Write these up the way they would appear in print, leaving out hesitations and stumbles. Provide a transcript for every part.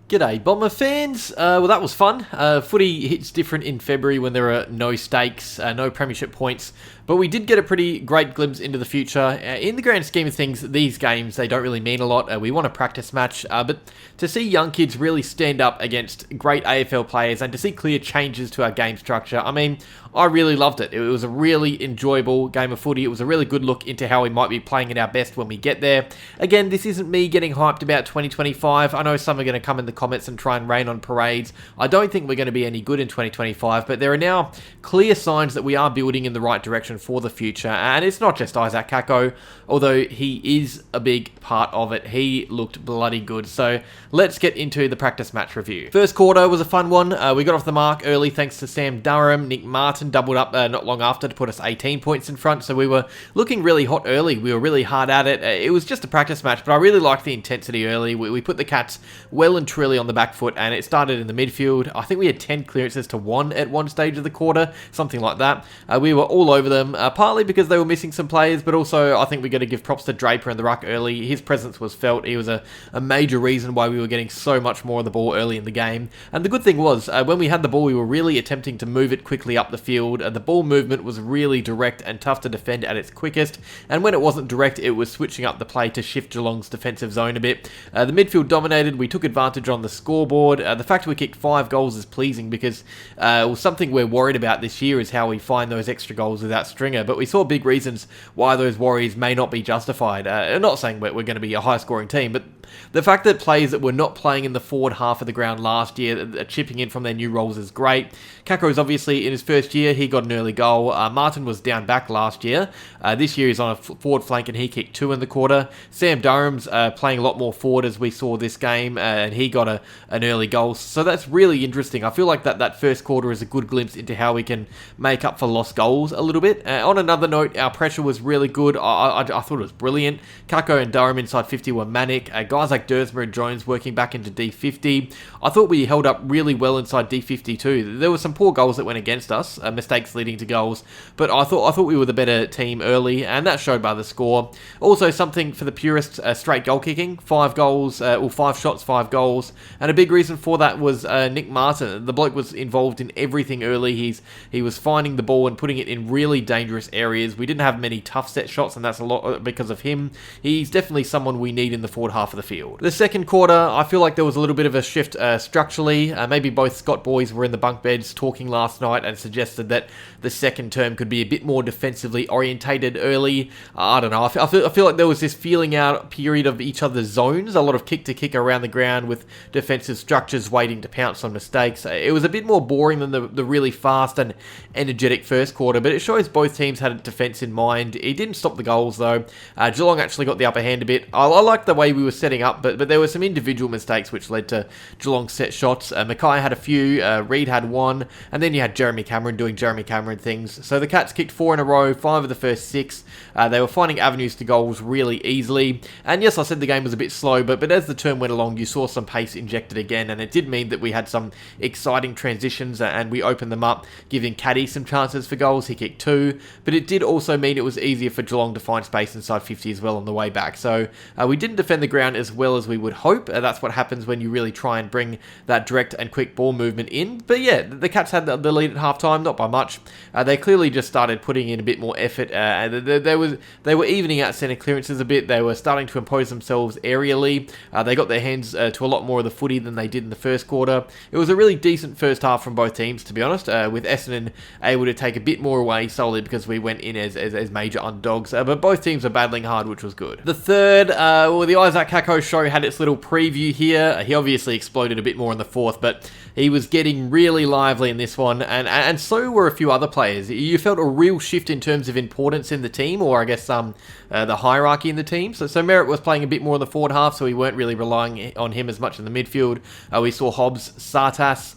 G'day Bomber fans, well that was fun. Footy hits different in February when there are no stakes, no premiership points, but we did get a pretty great glimpse into the future. In the grand scheme of things, these games, they don't really mean a lot. We want a practice match, but to see young kids really stand up against great AFL players and to see clear changes to our game structure, I mean, I really loved it. It was a really enjoyable game of footy. It was a really good look into how we might be playing at our best when we get there. Again, this isn't me getting hyped about 2025. I know some are going to come in the comments and try and rain on parades. I don't think we're going to be any good in 2025, but there are now clear signs that we are building in the right direction for the future. And it's not just Isaac Kako, although he is a big part of it. He looked bloody good. So let's get into the practice match review. First quarter was a fun one. We got off the mark early thanks to Sam Durham. Nick Martin doubled up not long after to put us 18 points in front. So we were looking really hot early. We were really hard at it. It was just a practice match, but I really liked the intensity early. We put the Cats well and truly on the back foot, and it started in the midfield. I think we had 10 clearances to 1 at one stage of the quarter, something like that. We were all over them, partly because they were missing some players, but also I think we got to give props to Draper in the ruck early. His presence was felt. He was a major reason why we were getting so much more of the ball early in the game. And the good thing was, when we had the ball, we were really attempting to move it quickly up the field. The ball movement was really direct and tough to defend at its quickest, and when it wasn't direct, it was switching up the play to shift Geelong's defensive zone a bit. The midfield dominated. We took advantage on the scoreboard. The fact we kicked 5 goals is pleasing because something we're worried about this year is how we find those extra goals without Stringer, but we saw big reasons why those worries may not be justified. I'm not saying we're going to be a high-scoring team, but the fact that players that were not playing in the forward half of the ground last year are chipping in from their new roles is great. Kako is obviously in his first year. He got an early goal. Martin was down back last year. This year he's on a forward flank and he kicked 2 in the quarter. Sam Durham's playing a lot more forward as we saw this game, and he got an early goal. So that's really interesting. I feel like that first quarter is a good glimpse into how we can make up for lost goals a little bit. On another note, our pressure was really good. I thought it was brilliant. Kako and Durham inside 50 were manic. Guys like Dersmer and Jones working back into D50. I thought we held up really well inside D50 too. There were some poor goals that went against us, mistakes leading to goals, but I thought we were the better team early, and that showed by the score. Also, something for the purists, straight goal kicking, 5 goals, 5 shots, 5 goals, and a big reason for that was Nick Martin. The bloke was involved in everything early. He was finding the ball and putting it in really dangerous areas. We didn't have many tough set shots, and that's a lot because of him. He's definitely someone we need in the forward half of the field. The second quarter, I feel like there was a little bit of a shift structurally. Maybe both Scott boys were in the bunk beds talking last night and suggested that the second term could be a bit more defensively orientated early. I don't know. I feel like there was this feeling out period of each other's zones, a lot of kick to kick around the ground with defensive structures waiting to pounce on mistakes. It was a bit more boring than the really fast and energetic first quarter, but it shows both teams had defence in mind. It didn't stop the goals though. Geelong actually got the upper hand a bit. I liked the way we were setting up, but there were some individual mistakes which led to Geelong set shots. Mackay had a few, Reid had 1, and then you had Jeremy Cameron doing Jeremy Cameron things. So the Cats kicked 4 in a row, 5 of the first 6. They were finding avenues to goals really easily. And yes, I said the game was a bit slow, but as the term went along, you saw some pace injected again, and it did mean that we had some exciting transitions, and we opened them up, giving Caddy some chances for goals. He kicked 2, but it did also mean it was easier for Geelong to find space inside 50 as well on the way back. So we didn't defend the ground as well as we would hope. That's what happens when you really try and bring that direct and quick ball movement in. But yeah, the Cats had the lead at halftime, not by much. They clearly just started putting in a bit more effort. They were evening out centre clearances a bit. They were starting to impose themselves aerially. They got their hands to a lot more of the footy than they did in the first quarter. It was a really decent first half from both teams, to be honest, with Essendon able to take a bit more away solely because we went in as major underdogs. But both teams are battling hard, which was good. The third, the Isaac Kako show had its little preview here. He obviously exploded a bit more in the fourth, but he was getting really lively in this one, and so were a few other players. You felt a real shift in terms of importance in the team, or I guess the hierarchy in the team. So Merritt was playing a bit more in the forward half, so we weren't really relying on him as much in the midfield. We saw Hobbs, Sartas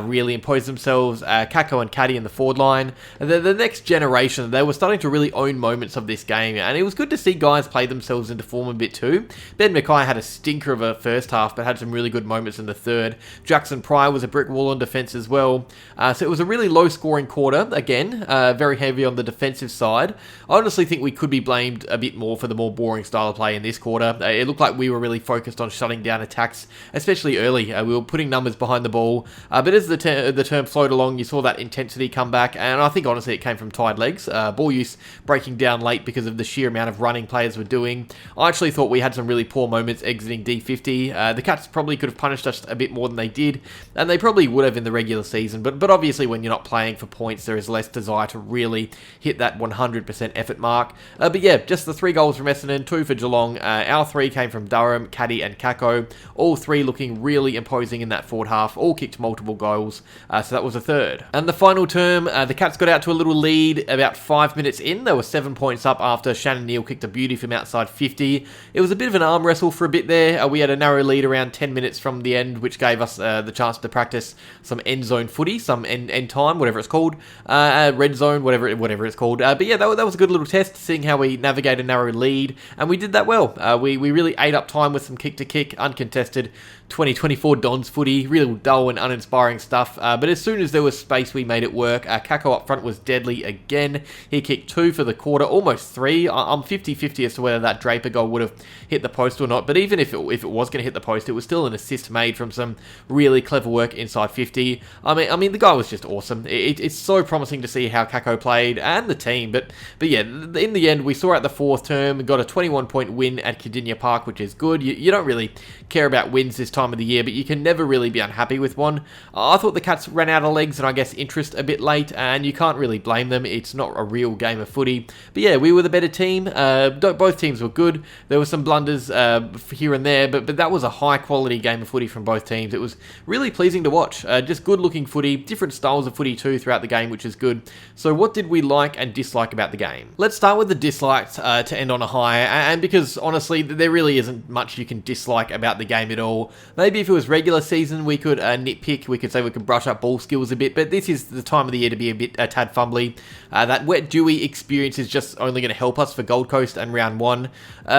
really impose themselves, Kako and Caddy in the forward line. The next generation, they were starting to really own moments of this game, and it was good to see guys play themselves into form a bit too. Ben Mackay Mackay had a stinker of a first half, but had some really good moments in the third. Jackson Pryor was a brick wall on defence as well. So it was a really low-scoring quarter, again, very heavy on the defensive side. I honestly think we could be blamed a bit more for the more boring style of play in this quarter. It looked like we were really focused on shutting down attacks, especially early. We were putting numbers behind the ball, but as the term flowed along, you saw that intensity come back, and I think honestly it came from tired legs. Ball use breaking down late because of the sheer amount of running players were doing. I actually thought we had some really poor moments exiting D50. The Cats probably could have punished us a bit more than they did, and they probably would have in the regular season, but obviously when you're not playing for points, there is less desire to really hit that 100% effort mark. But yeah, just the 3 goals from Essendon, 2 for Geelong. Our 3 came from Durham, Caddy and Kako. All 3 looking really imposing in that forward half, all kicked multiple goals, so that was a third. And the final term, the Cats got out to a little lead about 5 minutes in. They were 7 points up after Shannon Neal kicked a beauty from outside 50. It was a bit of an arm wrestle for a bit there. We had a narrow lead around 10 minutes from the end, which gave us the chance to practice some end zone footy, some end time, whatever it's called, red zone, whatever it's called. But yeah, that was a good little test, seeing how we navigate a narrow lead, and we did that well. We really ate up time with some kick-to-kick, uncontested 2024 Dons footy, really dull and uninspiring stuff, but as soon as there was space, we made it work. Kako up front was deadly again. He kicked 2 for the quarter, almost 3. I'm 50-50 as to whether that Draper goal would have hit the post or not, but even if it was going to hit the post, it was still an assist made from some really clever work inside 50. I mean, the guy was just awesome. It's so promising to see how Kako played, and the team, but yeah, in the end, we saw at the 4th term, got a 21-point win at Kardinia Park, which is good. You don't really care about wins this time of the year, but you can never really be unhappy with one. I thought the Cats ran out of legs and I guess interest a bit late, and you can't really blame them. It's not a real game of footy. But yeah, we were the better team. Both teams were good. There were some blunders here and there, but that was a high-quality game of footy from both teams. It was really pleasing to watch. Just good-looking footy, different styles of footy too throughout the game, which is good. So what did we like and dislike about the game? Let's start with the dislikes to end on a high, and because honestly, there really isn't much you can dislike about the game at all. Maybe if it was regular season, we could nitpick, we could say we could brush up ball skills a bit, but this is the time of the year to be a tad fumbly. That wet, dewy experience is just only going to help us for Gold Coast and round 1.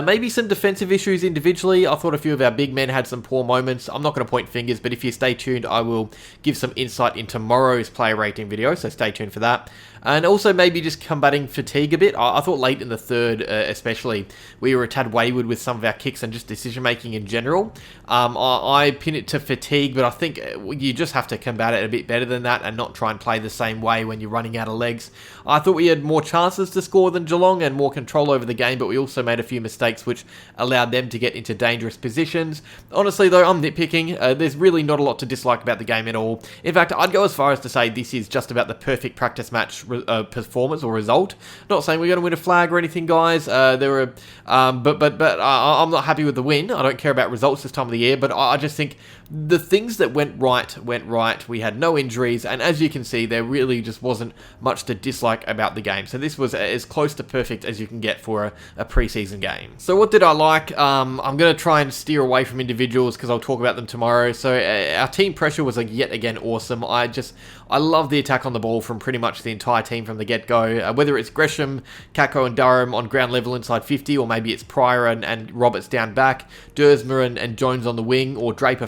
Maybe some defensive issues individually. I thought a few of our big men had some poor moments. I'm not going to point fingers, but if you stay tuned, I will give some insight in tomorrow's player rating video, so stay tuned for that. And also maybe just combating fatigue a bit. I thought late in the third, especially, we were a tad wayward with some of our kicks and just decision-making in general. I pin it to fatigue, but I think you just have to combat it a bit better than that and not try and play the same way when you're running out of legs. I thought we had more chances to score than Geelong and more control over the game, but we also made a few mistakes which allowed them to get into dangerous positions. Honestly, though, I'm nitpicking. There's really not a lot to dislike about the game at all. In fact, I'd go as far as to say this is just about the perfect practice match performance or result. Not saying we're going to win a flag or anything, guys. But I'm not happy with the win. I don't care about results this time of the year, but I just think the things that went right. We had no injuries, and as you can see, there really just wasn't much to dislike about the game. So this was as close to perfect as you can get for a preseason game. So what did I like? I'm going to try and steer away from individuals because I'll talk about them tomorrow. So our team pressure was yet again awesome. I love the attack on the ball from pretty much the entire team from the get-go. Whether it's Gresham, Kako and Durham on ground level inside 50, or maybe it's Pryor and Roberts down back, Dersmer and Jones on the wing, or Draper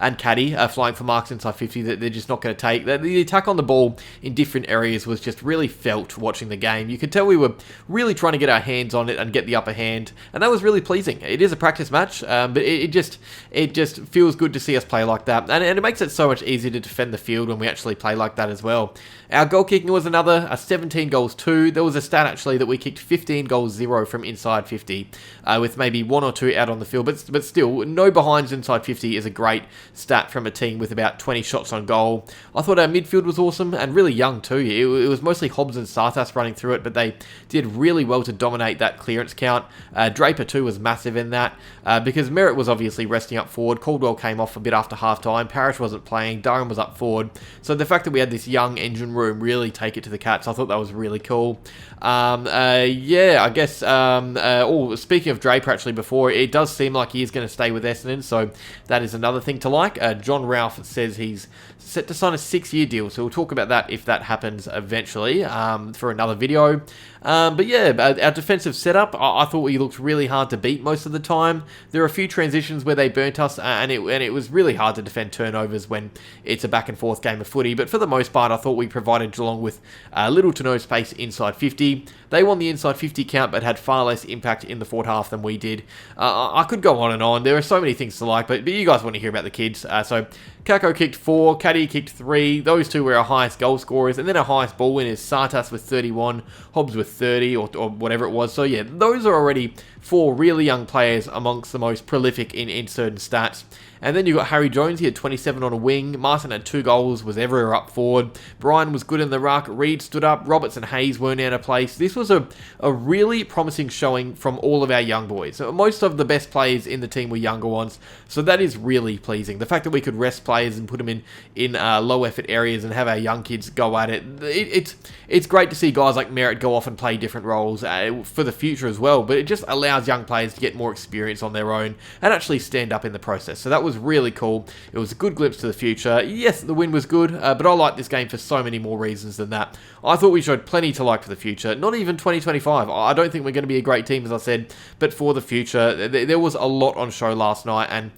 and Caddy flying for marks inside 50 that they're just not going to take. The attack on the ball in different areas was just really felt watching the game. You could tell we were really trying to get our hands on it and get the upper hand, and that was really pleasing. It is a practice match, but it just feels good to see us play like that, and it makes it so much easier to defend the field when we actually play like that as well. Our goal kicking was another, 17 goals 2. There was a stat actually that we kicked 15 goals 0 from inside 50, with maybe 1 or 2 out on the field, but still, no behinds inside 50 is a great stat from a team with about 20 shots on goal. I thought our midfield was awesome and really young too. It was mostly Hobbs and Sartas running through it, but they did really well to dominate that clearance count. Draper too was massive in that, because Merritt was obviously resting up forward. Caldwell came off a bit after half-time. Parrish wasn't playing. Durham was up forward. So the fact that we had this young engine room really take it to the Cats, I thought that was really cool. I guess, speaking of Draper actually before, it does seem like he is going to stay with Essendon, so that is another thing to like. John Ralph says he's set to sign a 6-year deal, so we'll talk about that if that happens eventually for another video. But yeah, our defensive setup, I thought we looked really hard to beat most of the time. There were a few transitions where they burnt us, and it was really hard to defend turnovers when it's a back and forth game of footy. But for the most part, I thought we provided Geelong with little to no space inside 50. They won the inside 50 count, but had far less impact in the forward half than we did. I could go on and on. There are so many things to like, but you guys want to hear about the kids. So Kako kicked 4, Caddy kicked 3. Those two were our highest goal scorers, and then our highest ball winners, Sartas with 31, Hobbs with 30, or whatever it was. So yeah, those are already 4 really young players amongst the most prolific in certain stats. And then you got Harry Jones, he had 27 on a wing. Martin had 2 goals, was everywhere up forward. Brian was good in the ruck. Reed stood up. Roberts and Hayes weren't out of place. This was a really promising showing from all of our young boys. Most of the best players in the team were younger ones, so that is really pleasing. The fact that we could rest players and put them in low effort areas and have our young kids go at it, it's great to see guys like Merritt go off and play different roles for the future as well, but it just allows young players to get more experience on their own and actually stand up in the process. So that was really cool. It was a good glimpse to the future. Yes, the win was good, but I like this game for so many more reasons than that. I thought we showed plenty to like for the future. Not even 2025. I don't think we're going to be a great team, as I said, but for the future, there was a lot on show last night, and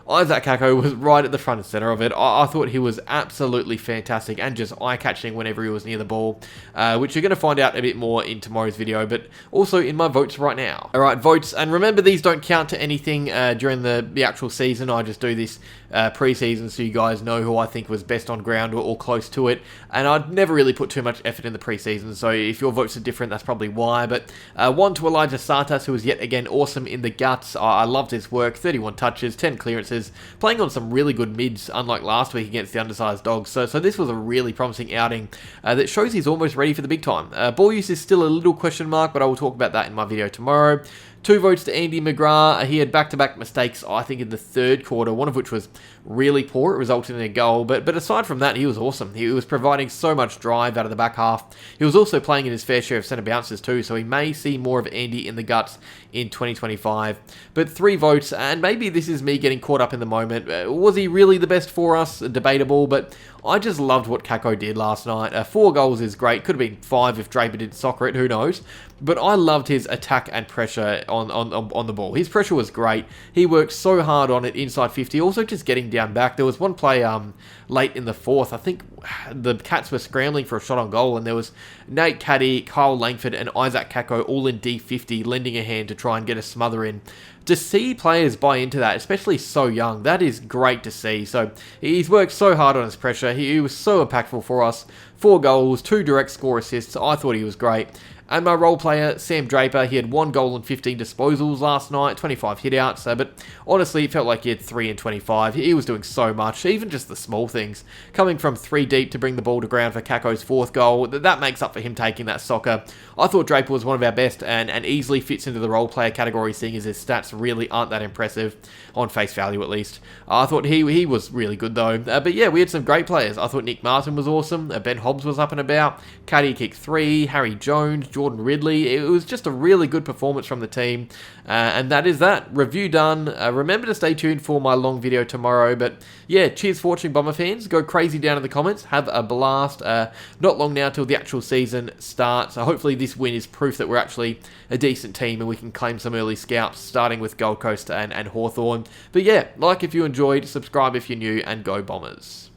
Isaac Kako was right at the front and center of it. I thought he was absolutely fantastic and just eye-catching whenever he was near the ball, which you're going to find out a bit more in tomorrow's video, but also in my votes right now. Alright, votes, and remember these don't count to anything during the actual season. I just do this pre-season so you guys know who I think was best on ground or close to it, and I'd never really put too much effort in the pre-season, so if your votes are different, that's probably why. But 1 to Elijah Sartas, who was yet again awesome in the guts. I loved his work. 31 touches, 10 clearances, playing on some really good mids, unlike last week against the undersized Dogs. So this was a really promising outing that shows he's almost ready for the big time. Ball use is still a little question mark, but I will talk about that in my video tomorrow. 2 votes to Andy McGrath. He had back-to-back mistakes, I think, in the third quarter, one of which was really poor. It resulted in a goal, but aside from that, he was awesome. He was providing so much drive out of the back half. He was also playing in his fair share of centre bounces too, so we may see more of Andy in the guts in 2025. But 3 votes, and maybe this is me getting caught up in the moment. Was he really the best for us? Debatable, but I just loved what Kako did last night. 4 goals is great. Could have been 5 if Draper didn't soccer it, who knows? But I loved his attack and pressure on the ball. His pressure was great. He worked so hard on it inside 50, also just getting down back. There was one play late in the 4th. I think the Cats were scrambling for a shot on goal, and there was Nate Caddy, Kyle Langford, and Isaac Kako all in D50, lending a hand to try and get a smother in. To see players buy into that, especially so young, that is great to see. So he's worked so hard on his pressure. He was so impactful for us. 4 goals, 2 direct score assists. I thought he was great. And my role player, Sam Draper, he had 1 goal and 15 disposals last night, 25 hitouts, but honestly, it felt like he had 3 and 25. He was doing so much, even just the small things. Coming from 3 deep to bring the ball to ground for Kako's 4th goal, that makes up for him taking that soccer. I thought Draper was one of our best and easily fits into the role player category, seeing as his stats really aren't that impressive, on face value at least. I thought he was really good though. But yeah, we had some great players. I thought Nick Martin was awesome, Ben Hobbs was up and about, Caddy kicked 3, Harry Jones, Jordan Ridley. It was just a really good performance from the team, and that is that. Review done. Remember to stay tuned for my long video tomorrow, but yeah, cheers for watching, Bomber fans. Go crazy down in the comments. Have a blast. Not long now till the actual season starts, so hopefully this win is proof that we're actually a decent team and we can claim some early scalps, starting with Gold Coast and Hawthorn. But yeah, like if you enjoyed, subscribe if you're new, and go Bombers.